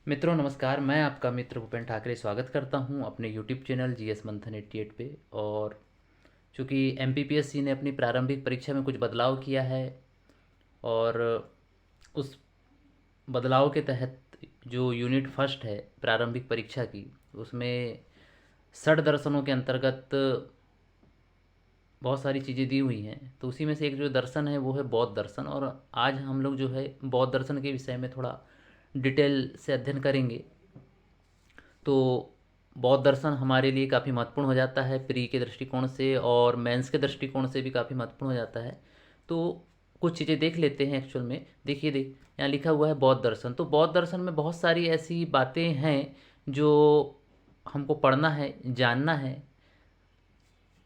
मित्रों नमस्कार। मैं आपका मित्र भूपेन ठाकरे स्वागत करता हूं अपने यूट्यूब चैनल जीएस मंथन 88 पे। और चूँकि एमपीपीएससी ने अपनी प्रारंभिक परीक्षा में कुछ बदलाव किया है और उस बदलाव के तहत जो यूनिट फर्स्ट है प्रारंभिक परीक्षा की, उसमें षड दर्शनों के अंतर्गत बहुत सारी चीज़ें दी हुई हैं। तो उसी में से एक जो दर्शन है वो है बौद्ध दर्शन। और आज हम लोग जो है बौद्ध दर्शन के विषय में थोड़ा डिटेल से अध्ययन करेंगे। तो बौद्ध दर्शन हमारे लिए काफ़ी महत्वपूर्ण हो जाता है प्री के दृष्टिकोण से, और मेंस के दृष्टिकोण से भी काफ़ी महत्वपूर्ण हो जाता है। तो कुछ चीज़ें देख लेते हैं। एक्चुअल में देखिए, यहाँ लिखा हुआ है बौद्ध दर्शन। तो बौद्ध दर्शन में बहुत सारी ऐसी बातें हैं जो हमको पढ़ना है, जानना है।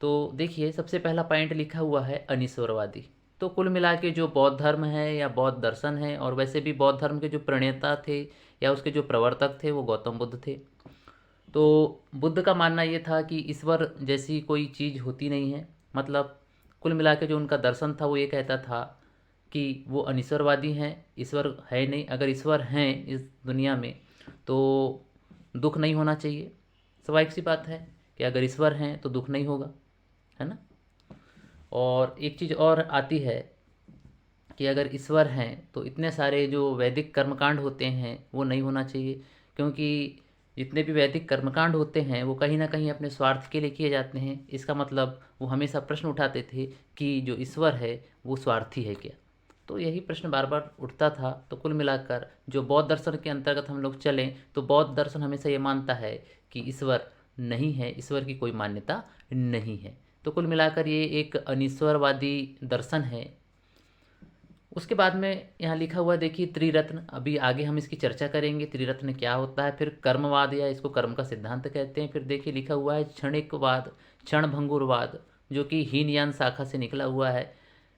तो देखिए, सबसे पहला पॉइंट लिखा हुआ है अनीश्वरवादी। तो कुल मिला के जो बौद्ध धर्म है या बौद्ध दर्शन है, और वैसे भी बौद्ध धर्म के जो प्रणेता थे या उसके जो प्रवर्तक थे वो गौतम बुद्ध थे। तो बुद्ध का मानना ये था कि ईश्वर जैसी कोई चीज़ होती नहीं है। मतलब कुल मिला के जो उनका दर्शन था वो ये कहता था कि वो अनीश्वरवादी हैं, ईश्वर है नहीं। अगर ईश्वर हैं इस दुनिया में तो दुख नहीं होना चाहिए। स्वाभाविक सी बात है कि अगर ईश्वर हैं तो दुख नहीं होगा, है ना। और एक चीज़ और आती है कि अगर ईश्वर हैं तो इतने सारे जो वैदिक कर्मकांड होते हैं वो नहीं होना चाहिए, क्योंकि जितने भी वैदिक कर्मकांड होते हैं वो कहीं ना कहीं अपने स्वार्थ के लिए किए जाते हैं। इसका मतलब वो हमेशा प्रश्न उठाते थे कि जो ईश्वर है वो स्वार्थी है क्या। तो यही प्रश्न बार बार उठता था। तो कुल मिलाकर जो बौद्ध दर्शन के अंतर्गत हम लोग चलें तो बौद्ध दर्शन हमेशा ये मानता है कि ईश्वर नहीं है, ईश्वर की कोई मान्यता नहीं है। तो कुल मिलाकर ये एक अनीश्वरवादी दर्शन है। उसके बाद में यहाँ लिखा हुआ देखिए त्रिरत्न। अभी आगे हम इसकी चर्चा करेंगे त्रिरत्न क्या होता है। फिर कर्मवाद या इसको कर्म का सिद्धांत कहते हैं। फिर देखिए लिखा हुआ है क्षणिकवाद, क्षणभंगुरवाद, जो कि हीनयान शाखा से निकला हुआ है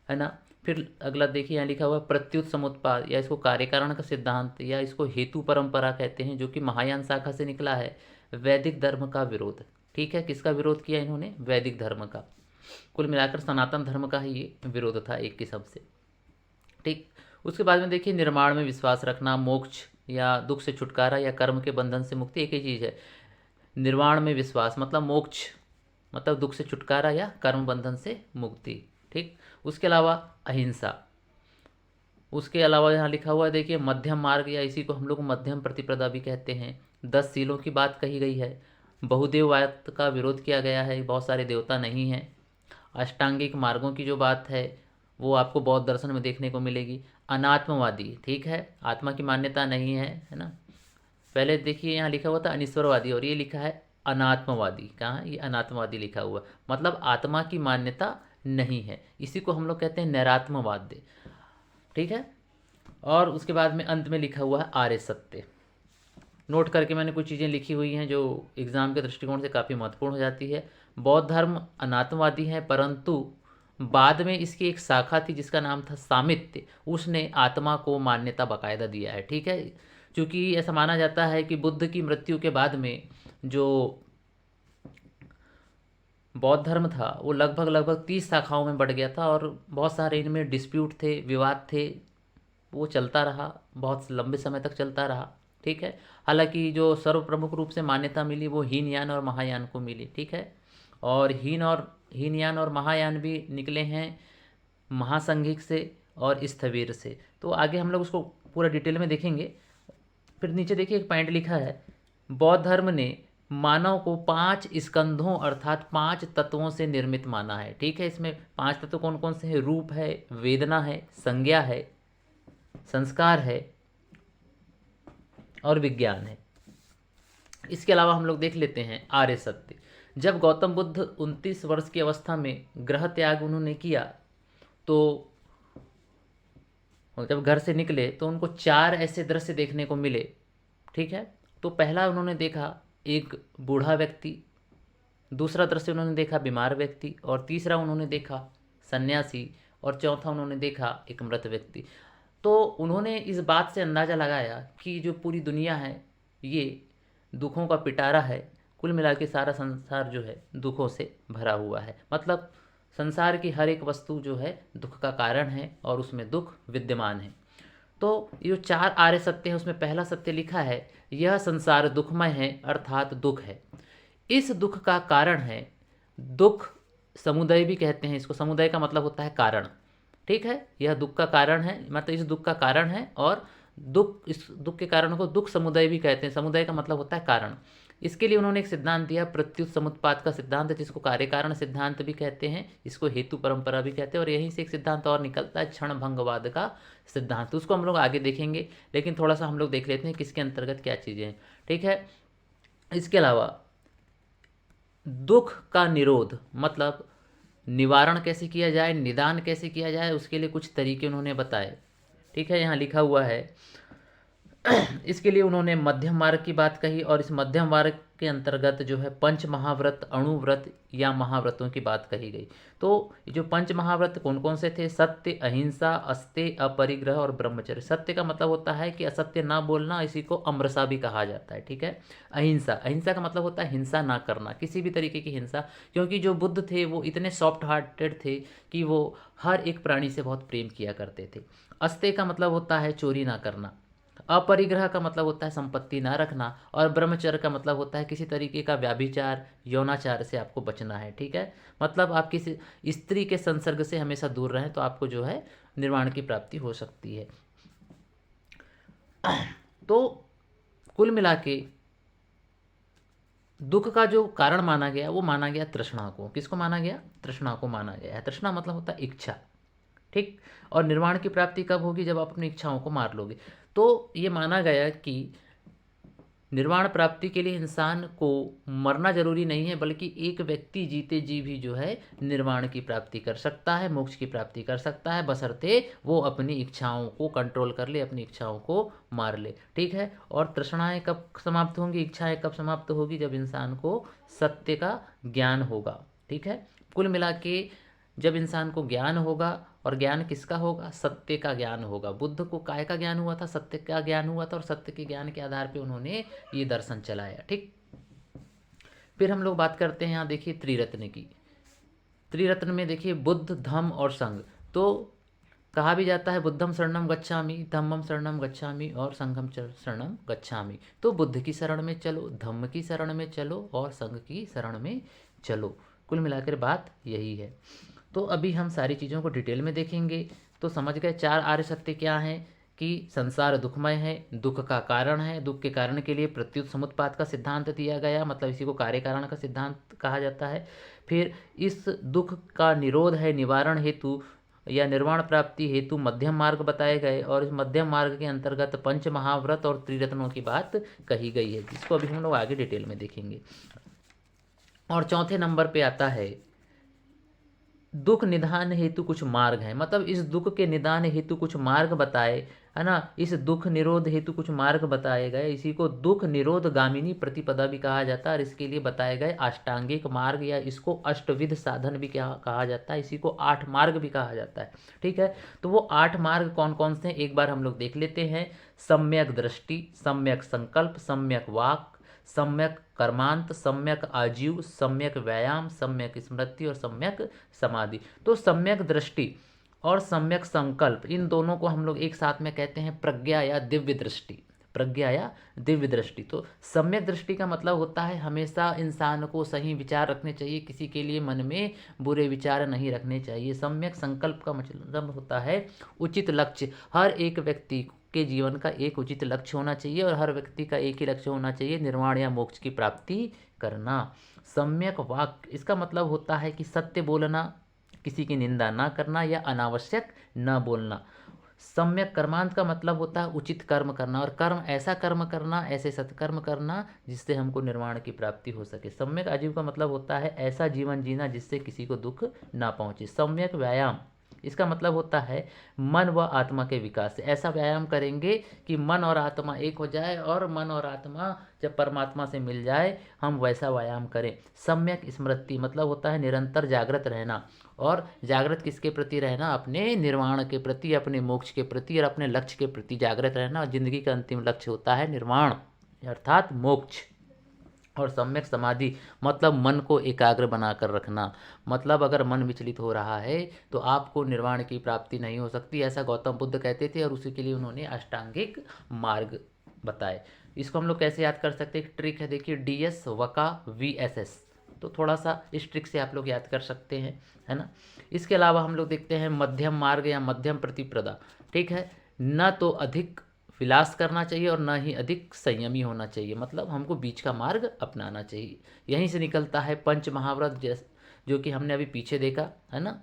ना। फिर अगला देखिए यहाँ लिखा हुआ है प्रत्युत समुत्पाद, या इसको कार्यकारण का सिद्धांत या इसको हेतु परंपरा कहते हैं, जो कि महायान शाखा से निकला है। वैदिक धर्म का विरोध। ठीक है, किसका विरोध किया इन्होंने? वैदिक धर्म का। कुल मिलाकर सनातन धर्म का ही ये विरोध था एक किस्म से। ठीक। उसके बाद में देखिए निर्माण में विश्वास रखना, मोक्ष या दुख से छुटकारा या कर्म के बंधन से मुक्ति एक ही चीज़ है। निर्वाण में विश्वास मतलब मोक्ष, मतलब दुख से छुटकारा या कर्म बंधन से मुक्ति। ठीक। उसके अलावा अहिंसा। उसके अलावा यहाँ लिखा हुआ है देखिए मध्यम मार्ग, या इसी को हम लोग मध्यम प्रतिपदा भी कहते हैं। 10 सीलों की बात कही गई है। बहुदेववाद का विरोध किया गया है, बहुत सारे देवता नहीं हैं। अष्टांगिक मार्गों की जो बात है वो आपको बौद्ध दर्शन में देखने को मिलेगी। अनात्मवादी, ठीक है, आत्मा की मान्यता नहीं है ना। पहले देखिए यहाँ लिखा हुआ था अनीश्वरवादी, और ये लिखा है अनात्मवादी। कहाँ? ये अनात्मवादी लिखा हुआ, मतलब आत्मा की मान्यता नहीं है। इसी को हम लोग कहते हैं नैरात्मवाद। ठीक है। और उसके बाद में अंत में लिखा हुआ है आर्य सत्य। नोट करके मैंने कुछ चीज़ें लिखी हुई हैं जो एग्ज़ाम के दृष्टिकोण से काफ़ी महत्वपूर्ण हो जाती है। बौद्ध धर्म अनात्मवादी है, परंतु बाद में इसकी एक शाखा थी जिसका नाम था सामित्य, उसने आत्मा को मान्यता बाकायदा दिया है। ठीक है। क्योंकि ऐसा माना जाता है कि बुद्ध की मृत्यु के बाद में जो बौद्ध धर्म था वो लगभग लगभग 30 शाखाओं में बढ़ गया था, और बहुत सारे इनमें डिस्प्यूट थे, विवाद थे। वो चलता रहा, बहुत लंबे समय तक चलता रहा। ठीक है। हालांकि जो सर्व प्रमुख रूप से मान्यता मिली वो हीनयान और महायान को मिली। ठीक है। और हीनयान और महायान भी निकले हैं महासंघिक से और स्थविर से। तो आगे हम लोग उसको पूरा डिटेल में देखेंगे। फिर नीचे देखिए एक पॉइंट लिखा है बौद्ध धर्म ने मानव को 5 स्कंधों अर्थात 5 तत्वों से निर्मित माना है। ठीक है। इसमें 5 तत्व कौन कौन से हैं? रूप है, वेदना है, संज्ञा है, संस्कार है और विज्ञान है। इसके अलावा हम लोग देख लेते हैं आर्य सत्य। जब गौतम बुद्ध 29 वर्ष की अवस्था में गृह त्याग उन्होंने किया, तो जब घर से निकले तो उनको 4 ऐसे दृश्य देखने को मिले। ठीक है। तो पहला उन्होंने देखा एक बूढ़ा व्यक्ति, दूसरा दृश्य उन्होंने देखा बीमार व्यक्ति, और तीसरा उन्होंने देखा सन्यासी, और चौथा उन्होंने देखा एक मृत व्यक्ति। तो उन्होंने इस बात से अंदाज़ा लगाया कि जो पूरी दुनिया है ये दुखों का पिटारा है। कुल मिला के सारा संसार जो है दुखों से भरा हुआ है। मतलब संसार की हर एक वस्तु जो है दुख का कारण है और उसमें दुख विद्यमान है। तो ये जो 4 आर्य सत्य है उसमें पहला सत्य लिखा है, यह संसार दुखमय है, अर्थात दुख है। इस दुख का कारण है, दुख समुदय भी कहते हैं इसको, समुदय का मतलब होता है कारण, ठीक है। यह दुख का कारण है, मतलब इस दुख का कारण है, और दुख, इस दुख के कारण को दुख समुदय भी कहते हैं। समुदय का मतलब होता है कारण। इसके लिए उन्होंने एक सिद्धांत दिया, प्रत्युत समुत्पाद का सिद्धांत, जिसको कार्य कारण सिद्धांत भी कहते हैं, इसको हेतु परंपरा भी कहते हैं। और यहीं से एक सिद्धांत और निकलता है, क्षण भंगवाद का सिद्धांत। उसको हम लोग आगे देखेंगे, लेकिन थोड़ा सा हम लोग देख लेते हैं किसके अंतर्गत क्या चीज़ें हैं, ठीक है। इसके अलावा दुख का निरोध, मतलब निवारण कैसे किया जाए, निदान कैसे किया जाए, उसके लिए कुछ तरीके उन्होंने बताए, ठीक है। यहाँ लिखा हुआ है इसके लिए उन्होंने मध्यम मार्ग की बात कही, और इस मध्यम मार्ग के अंतर्गत जो है पंच महाव्रत, अणुव्रत या महाव्रतों की बात कही गई। तो ये जो पंच महाव्रत कौन कौन से थे? सत्य, अहिंसा, अस्तेय, अपरिग्रह और ब्रह्मचर्य। सत्य का मतलब होता है कि असत्य ना बोलना, इसी को अमरसा भी कहा जाता है, ठीक है। अहिंसा, अहिंसा का मतलब होता है हिंसा ना करना, किसी भी तरीके की हिंसा, क्योंकि जो बुद्ध थे वो इतने सॉफ्ट हार्टेड थे कि वो हर एक प्राणी से बहुत प्रेम किया करते थे। अस्तेय का मतलब होता है चोरी ना करना। अपरिग्रह का मतलब होता है संपत्ति ना रखना। और ब्रह्मचर्य का मतलब होता है किसी तरीके का व्याभिचार, यौनाचार से आपको बचना है, ठीक है। मतलब आप किसी स्त्री के संसर्ग से हमेशा दूर रहें, तो आपको जो है निर्वाण की प्राप्ति हो सकती है। तो कुल मिला के दुख का जो कारण माना गया वो माना गया तृष्णा को। किसको माना गया? तृष्णा को माना गया है। तृष्णा मतलब होता है इच्छा, ठीक। और निर्वाण की प्राप्ति कब होगी? जब आप अपनी इच्छाओं को मार लोगे। तो ये माना गया कि निर्वाण प्राप्ति के लिए इंसान को मरना जरूरी नहीं है, बल्कि एक व्यक्ति जीते जी भी जो है निर्वाण की प्राप्ति कर सकता है, मोक्ष की प्राप्ति कर सकता है, बशर्ते वो अपनी इच्छाओं को कंट्रोल कर ले, अपनी इच्छाओं को मार ले, ठीक है। और तृष्णाएं कब समाप्त होंगी, इच्छाएं कब समाप्त होगी? जब इंसान को सत्य का ज्ञान होगा, ठीक है। कुल मिला के जब इंसान को ज्ञान होगा, और ज्ञान किसका होगा? सत्य का ज्ञान होगा। बुद्ध को काय का ज्ञान हुआ था? सत्य का ज्ञान हुआ था, और सत्य के ज्ञान के आधार पे उन्होंने ये दर्शन चलाया, ठीक। फिर हम लोग बात करते हैं, यहाँ देखिए त्रिरत्न की। त्रिरत्न में देखिए बुद्ध, धम्म और संघ। तो कहा भी जाता है बुद्धम शरणम गच्छामि, धम्मम शरणम गच्छामि और संघम शरणम गच्छामि। तो बुद्ध की शरण में चलो, धम्म की शरण में चलो और संघ की शरण में चलो। कुल मिलाकर बात यही है। तो अभी हम सारी चीज़ों को डिटेल में देखेंगे। तो समझ गए 4 आर्य सत्य क्या हैं? कि संसार दुखमय है, दुख का कारण है, दुख के कारण के लिए प्रत्युत समुत्पाद का सिद्धांत दिया गया, मतलब इसी को कार्य कारण का सिद्धांत कहा जाता है। फिर इस दुख का निरोध है, निवारण हेतु या निर्वाण प्राप्ति हेतु मध्यम मार्ग बताए गए, और इस मध्यम मार्ग के अंतर्गत पंच महाव्रत और त्रिरत्नों की बात कही गई है, जिसको अभी हम लोग आगे डिटेल में देखेंगे। और चौथे नंबर पे आता है दुख निदान हेतु कुछ मार्ग हैं, मतलब इस दुख के निदान हेतु कुछ मार्ग बताए, है ना। इस दुख निरोध हेतु कुछ मार्ग बताए गए, इसी को दुख निरोध गामिनी प्रतिपदा भी कहा जाता है। और इसके लिए बताए गए अष्टांगिक मार्ग, या इसको अष्टविध साधन भी क्या कहा जाता है, इसी को 8 मार्ग भी कहा जाता है, ठीक है। तो वो 8 मार्ग कौन कौन से हैं एक बार हम लोग देख लेते हैं। सम्यक दृष्टि, सम्यक संकल्प, सम्यक वाक, सम्यक कर्मांत, सम्यक आजीव, सम्यक व्यायाम, सम्यक स्मृति और सम्यक समाधि। तो सम्यक दृष्टि और सम्यक संकल्प, इन दोनों को हम लोग एक साथ में कहते हैं प्रज्ञा या दिव्य दृष्टि। प्रज्ञा या दिव्य दृष्टि। तो सम्यक दृष्टि का मतलब होता है हमेशा इंसान को सही विचार रखने चाहिए, किसी के लिए मन में बुरे विचार नहीं रखने चाहिए। सम्यक संकल्प का मतलब होता है उचित लक्ष्य। हर एक व्यक्ति के जीवन का एक उचित लक्ष्य होना चाहिए, और हर व्यक्ति का एक ही लक्ष्य होना चाहिए, निर्वाण या मोक्ष की प्राप्ति करना। सम्यक वाक्य, इसका मतलब होता है कि सत्य बोलना, किसी की निंदा ना करना या अनावश्यक न बोलना। सम्यक कर्मांत का मतलब होता है उचित कर्म करना, और कर्म ऐसा कर्म करना, ऐसे सत्कर्म करना जिससे हमको निर्वाण की प्राप्ति हो सके। सम्यक आजीव का मतलब होता है ऐसा जीवन जीना जिससे किसी को दुख ना पहुंचे। सम्यक व्यायाम, इसका मतलब होता है मन व आत्मा के विकास से। ऐसा व्यायाम करेंगे कि मन और आत्मा एक हो जाए, और मन और आत्मा जब परमात्मा से मिल जाए, हम वैसा व्यायाम करें। सम्यक स्मृति मतलब होता है निरंतर जागृत रहना, और जागृत किसके प्रति रहना? अपने निर्वाण के प्रति, अपने मोक्ष के प्रति और अपने लक्ष्य के प्रति जागृत रहना। और जिंदगी का अंतिम लक्ष्य होता है निर्वाण अर्थात मोक्ष। और सम्यक समाधि मतलब मन को एकाग्र बनाकर रखना। मतलब अगर मन विचलित हो रहा है तो आपको निर्वाण की प्राप्ति नहीं हो सकती, ऐसा गौतम बुद्ध कहते थे और उसी के लिए उन्होंने अष्टांगिक मार्ग बताए। इसको हम लोग कैसे याद कर सकते हैं? एक ट्रिक है, देखिए, DS वका VSS। तो थोड़ा सा इस ट्रिक से आप लोग याद कर सकते हैं, है ना। इसके अलावा हम लोग देखते हैं मध्यम मार्ग या मध्यम प्रतिप्रदा। ठीक है, न तो अधिक विलास करना चाहिए और न ही अधिक संयमी होना चाहिए, मतलब हमको बीच का मार्ग अपनाना चाहिए। यहीं से निकलता है पंच महाव्रत, जो कि हमने अभी पीछे देखा, है ना।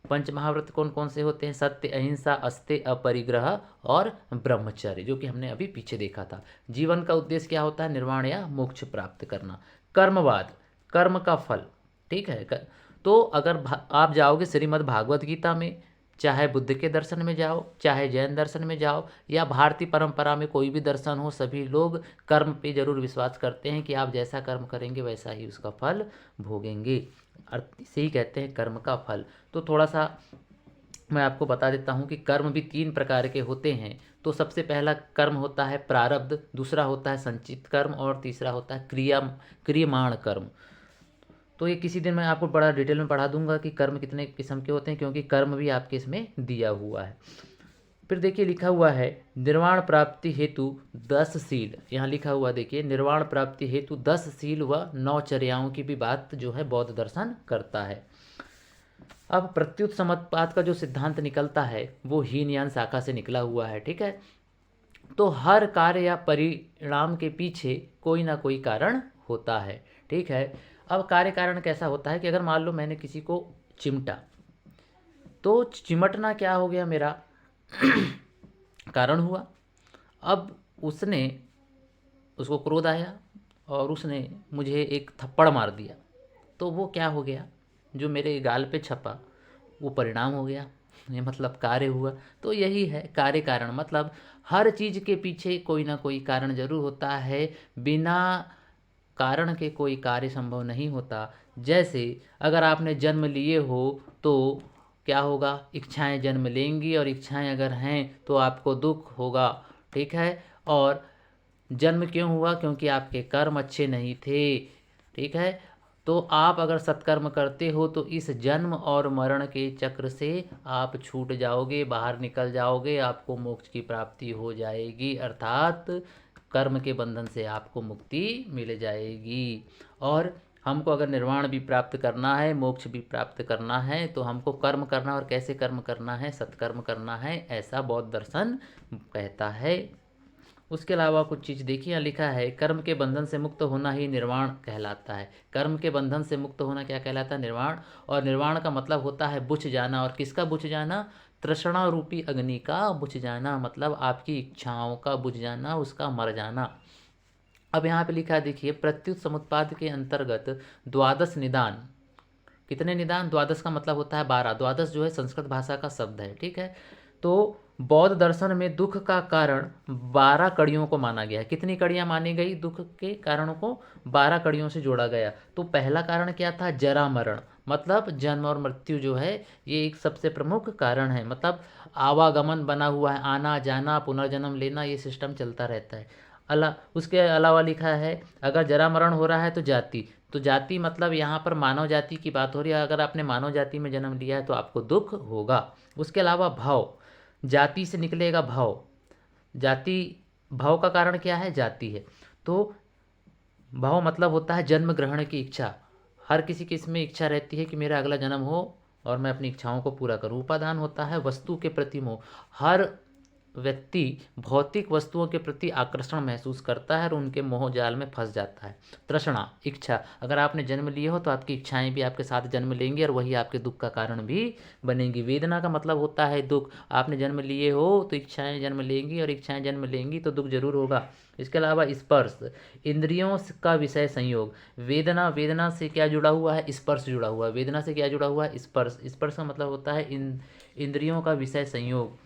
पंच महाव्रत कौन कौन से होते हैं? सत्य, अहिंसा, अस्तेय, अपरिग्रह और ब्रह्मचर्य, जो कि हमने अभी पीछे देखा था। जीवन का उद्देश्य क्या होता है? निर्वाण या मोक्ष प्राप्त करना। कर्मवाद, कर्म का फल। ठीक है, तो अगर आप जाओगे श्रीमद् भागवत गीता में, चाहे बुद्ध के दर्शन में जाओ, चाहे जैन दर्शन में जाओ, या भारतीय परंपरा में कोई भी दर्शन हो, सभी लोग कर्म पे जरूर विश्वास करते हैं कि आप जैसा कर्म करेंगे वैसा ही उसका फल भोगेंगे। अर्थ इसे ही कहते हैं कर्म का फल। तो थोड़ा सा मैं आपको बता देता हूँ कि कर्म भी 3 प्रकार के होते हैं। तो सबसे पहला कर्म होता है प्रारब्ध, दूसरा होता है संचित कर्म और तीसरा होता है क्रियमाण कर्म। तो ये किसी दिन मैं आपको बड़ा डिटेल में पढ़ा दूंगा कि कर्म कितने किस्म के होते हैं, क्योंकि कर्म भी आपके इसमें दिया हुआ है। फिर देखिए लिखा हुआ है निर्वाण प्राप्ति हेतु 10 शील। यहाँ लिखा हुआ देखिए, निर्वाण प्राप्ति हेतु 10 शील व 9 चर्याओं की भी बात जो है बौद्ध दर्शन करता है। अब प्रत्युत समुत्पाद का जो सिद्धांत निकलता है वो हीनयान शाखा से निकला हुआ है। ठीक है, तो हर कार्य या परिणाम के पीछे कोई ना कोई कारण होता है। ठीक है, अब कार्य कारण कैसा होता है कि अगर मान लो मैंने किसी को चिमटा, तो चिमटना क्या हो गया? मेरा कारण हुआ। अब उसको क्रोध आया और उसने मुझे एक थप्पड़ मार दिया, तो वो क्या हो गया? जो मेरे गाल पे छपा वो परिणाम हो गया, ये मतलब कार्य हुआ। तो यही है कार्य कारण, मतलब हर चीज़ के पीछे कोई ना कोई कारण जरूर होता है, बिना कारण के कोई कार्य संभव नहीं होता। जैसे अगर आपने जन्म लिए हो तो क्या होगा? इच्छाएं जन्म लेंगी, और इच्छाएं अगर हैं तो आपको दुख होगा। ठीक है, और जन्म क्यों हुआ? क्योंकि आपके कर्म अच्छे नहीं थे। ठीक है, तो आप अगर सत्कर्म करते हो तो इस जन्म और मरण के चक्र से आप छूट जाओगे, बाहर निकल जाओगे, आपको मोक्ष की प्राप्ति हो जाएगी, अर्थात कर्म के बंधन से आपको मुक्ति मिल जाएगी। और हमको अगर निर्वाण भी प्राप्त करना है, मोक्ष भी प्राप्त करना है, तो हमको कर्म करना, और कैसे कर्म करना है? सत्कर्म करना है, ऐसा बौद्ध दर्शन कहता है। उसके अलावा कुछ चीज़ देखिए, यहाँ लिखा है कर्म के बंधन से मुक्त होना ही निर्वाण कहलाता है। कर्म के बंधन से मुक्त होना क्या कहलाता है? निर्वाण। और निर्वाण का मतलब होता है बुझ जाना। और किसका बुझ जाना? तृष्णा रूपी अग्नि का बुझ जाना, मतलब आपकी इच्छाओं का बुझ जाना, उसका मर जाना। अब यहाँ पे लिखा है देखिए, प्रत्युत समुत्पाद के अंतर्गत द्वादश निदान। कितने निदान? द्वादश का मतलब होता है 12। द्वादश जो है संस्कृत भाषा का शब्द है। ठीक है, तो बौद्ध दर्शन में दुख का कारण 12 कड़ियों को माना गया है। कितनी कड़ियाँ मानी गई? दुख के कारणों को 12 कड़ियों से जोड़ा गया। तो पहला कारण क्या था? जरा मरण, मतलब जन्म और मृत्यु जो है ये एक सबसे प्रमुख कारण है। मतलब आवागमन बना हुआ है, आना जाना, पुनर्जन्म लेना, ये सिस्टम चलता रहता है। उसके अलावा लिखा है अगर जरा मरण हो रहा है तो जाति। तो जाति मतलब यहाँ पर मानव जाति की बात हो रही है। अगर आपने मानव जाति में जन्म लिया है तो आपको दुख होगा। उसके अलावा भाव, जाति से निकलेगा भाव। जाति, भाव का कारण क्या है? जाति है। तो भाव मतलब होता है जन्म ग्रहण की इच्छा। हर किसी की इसमें इच्छा रहती है कि मेरा अगला जन्म हो और मैं अपनी इच्छाओं को पूरा करूं। उपादान होता है वस्तु के प्रति मोह। हर व्यक्ति भौतिक वस्तुओं के प्रति आकर्षण महसूस करता है और उनके मोह जाल में फंस जाता है। तृष्णा, इच्छा, अगर आपने जन्म लिए हो तो आपकी इच्छाएं भी आपके साथ जन्म लेंगी और वही आपके दुख का कारण भी बनेंगी। वेदना का मतलब होता है दुख। आपने जन्म लिए हो तो इच्छाएं जन्म लेंगी, और इच्छाएं जन्म लेंगी तो दुख जरूर होगा। इसके अलावा स्पर्श, इंद्रियों का विषय संयोग। वेदना, वेदना से क्या जुड़ा हुआ है? स्पर्श जुड़ा हुआ है। वेदना से क्या जुड़ा हुआ है? स्पर्श। स्पर्श का मतलब होता है इंद्रियों का विषय संयोग।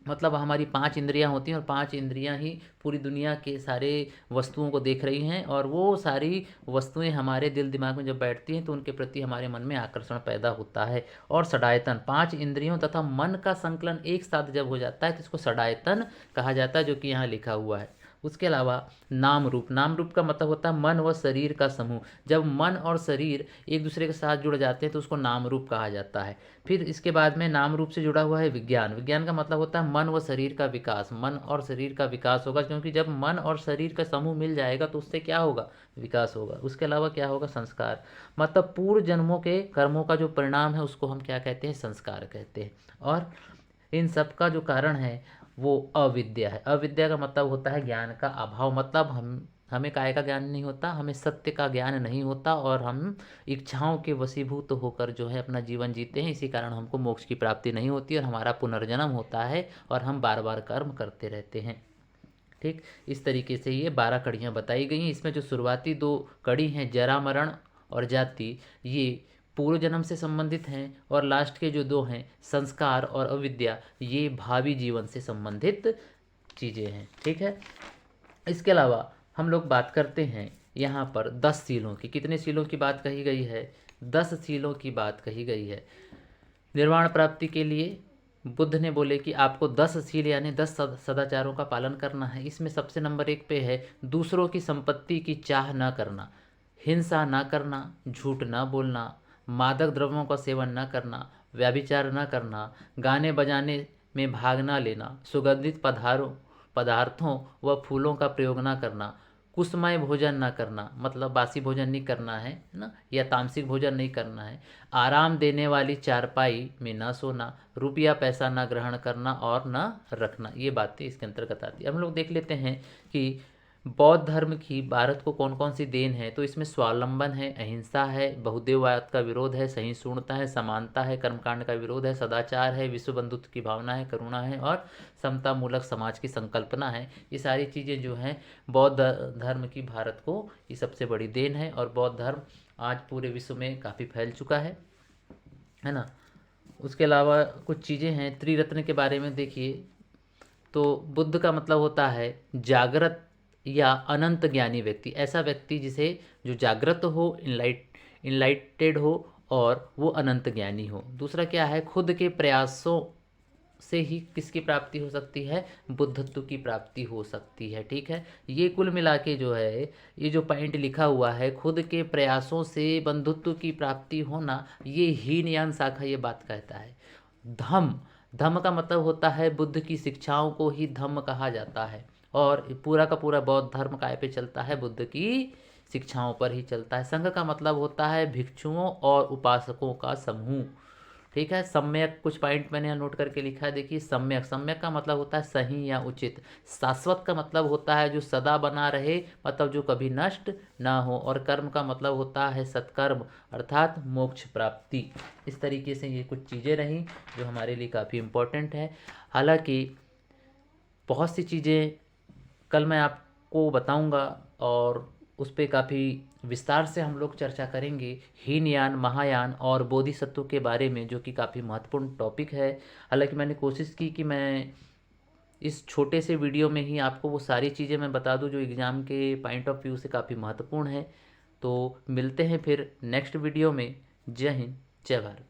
मतलब हमारी 5 इंद्रियां होती हैं और 5 इंद्रियां ही पूरी दुनिया के सारे वस्तुओं को देख रही हैं, और वो सारी वस्तुएं हमारे दिल दिमाग में जब बैठती हैं तो उनके प्रति हमारे मन में आकर्षण पैदा होता है। और षडायतन, 5 इंद्रियों तथा मन का संकलन एक साथ जब हो जाता है तो इसको षडायतन कहा जाता है, जो कि यहाँ लिखा हुआ है। उसके अलावा नाम रूप, नाम रूप का मतलब होता है मन व शरीर का समूह। जब मन और शरीर एक दूसरे के साथ जुड़ जाते हैं तो उसको नाम रूप कहा जाता है। फिर इसके बाद में नाम रूप से जुड़ा हुआ है विज्ञान। विज्ञान का मतलब होता है मन व शरीर का विकास। मन और शरीर का विकास होगा, क्योंकि जब मन और शरीर का समूह मिल जाएगा तो उससे क्या होगा, विकास होगा। उसके अलावा क्या होगा, संस्कार, मतलब पूर्व जन्मों के कर्मों का जो परिणाम है उसको हम क्या कहते हैं, संस्कार कहते हैं। और इन सब का जो कारण है वो अविद्या है। अविद्या का मतलब होता है ज्ञान का अभाव, मतलब हमें काय का ज्ञान नहीं होता, हमें सत्य का ज्ञान नहीं होता, और हम इच्छाओं के वशीभूत होकर जो है अपना जीवन जीते हैं। इसी कारण हमको मोक्ष की प्राप्ति नहीं होती और हमारा पुनर्जन्म होता है और हम बार बार कर्म करते रहते हैं। ठीक, इस तरीके से ये 12 कड़ियाँ बताई गई हैं। इसमें जो शुरुआती 2 कड़ी हैं, जरा मरण और जाति, ये पूर्व जन्म से संबंधित हैं, और लास्ट के जो 2 हैं, संस्कार और अविद्या, ये भावी जीवन से संबंधित चीज़ें हैं। ठीक है, इसके अलावा हम लोग बात करते हैं यहाँ पर 10 सीलों की। कितने सीलों की बात कही गई है, 10 सीलों की बात कही गई है। निर्वाण प्राप्ति के लिए बुद्ध ने बोले कि आपको 10 सील यानी 10 सदाचारों का पालन करना है। इसमें सबसे नंबर 1 पे है दूसरों की संपत्ति की चाह न करना, हिंसा न करना, झूठ न बोलना, मादक द्रव्यों का सेवन न करना, व्यभिचार न करना, गाने बजाने में भाग न लेना, सुगंधित पदार्थों व फूलों का प्रयोग न करना, कुसमय भोजन ना करना, मतलब बासी भोजन नहीं करना है ना, या तामसिक भोजन नहीं करना है, आराम देने वाली चारपाई में ना सोना, रुपया पैसा ना ग्रहण करना और ना रखना। ये बातें इसके अंतर्गत आती है। हम लोग देख लेते हैं कि बौद्ध धर्म की भारत को कौन कौन सी देन है। तो इसमें स्वावलंबन है, अहिंसा है, बहुदेववाद का विरोध है, सहिष्णुता है, समानता है, कर्मकांड का विरोध है, सदाचार है, विश्व बंधुत्व की भावना है, करुणा है और समता मूलक समाज की संकल्पना है। ये सारी चीज़ें जो हैं बौद्ध धर्म की भारत को ये सबसे बड़ी देन है, और बौद्ध धर्म आज पूरे विश्व में काफ़ी फैल चुका है ना। उसके अलावा कुछ चीज़ें हैं त्रिरत्न के बारे में देखिए। तो बुद्ध का मतलब होता है जागृत या अनंत ज्ञानी व्यक्ति, ऐसा व्यक्ति जिसे जो जागृत हो, इनलाइटेड हो और वो अनंत ज्ञानी हो। दूसरा क्या है, खुद के प्रयासों से ही किसकी प्राप्ति हो सकती है, बुद्धत्व की प्राप्ति हो सकती है। ठीक है, ये कुल मिला के जो है ये जो पॉइंट लिखा हुआ है, खुद के प्रयासों से बंधुत्व की प्राप्ति होना, ये हीनयान शाखा ये बात कहता है। धम्म, धम्म का मतलब होता है बुद्ध की शिक्षाओं को ही धम्म कहा जाता है, और पूरा का पूरा बौद्ध धर्म काय पे चलता है, बुद्ध की शिक्षाओं पर ही चलता है। संघ का मतलब होता है भिक्षुओं और उपासकों का समूह। ठीक है, सम्यक, कुछ पॉइंट मैंने यहाँ नोट करके लिखा है, देखिए सम्यक, सम्यक का मतलब होता है सही या उचित। शाश्वत का मतलब होता है जो सदा बना रहे, मतलब जो कभी नष्ट ना हो। और कर्म का मतलब होता है सत्कर्म अर्थात मोक्ष प्राप्ति। इस तरीके से ये कुछ चीज़ें रहीं जो हमारे लिए काफ़ी इम्पोर्टेंट है। हालांकि बहुत सी चीज़ें कल मैं आपको बताऊंगा और उस पर काफ़ी विस्तार से हम लोग चर्चा करेंगे, हीनयान, महायान और बोधिसत्व के बारे में, जो कि काफ़ी महत्वपूर्ण टॉपिक है। हालांकि मैंने कोशिश की कि मैं इस छोटे से वीडियो में ही आपको वो सारी चीज़ें मैं बता दूं जो एग्ज़ाम के पॉइंट ऑफ व्यू से काफ़ी महत्वपूर्ण है। तो मिलते हैं फिर नेक्स्ट वीडियो में। जय हिंद, जय भारत।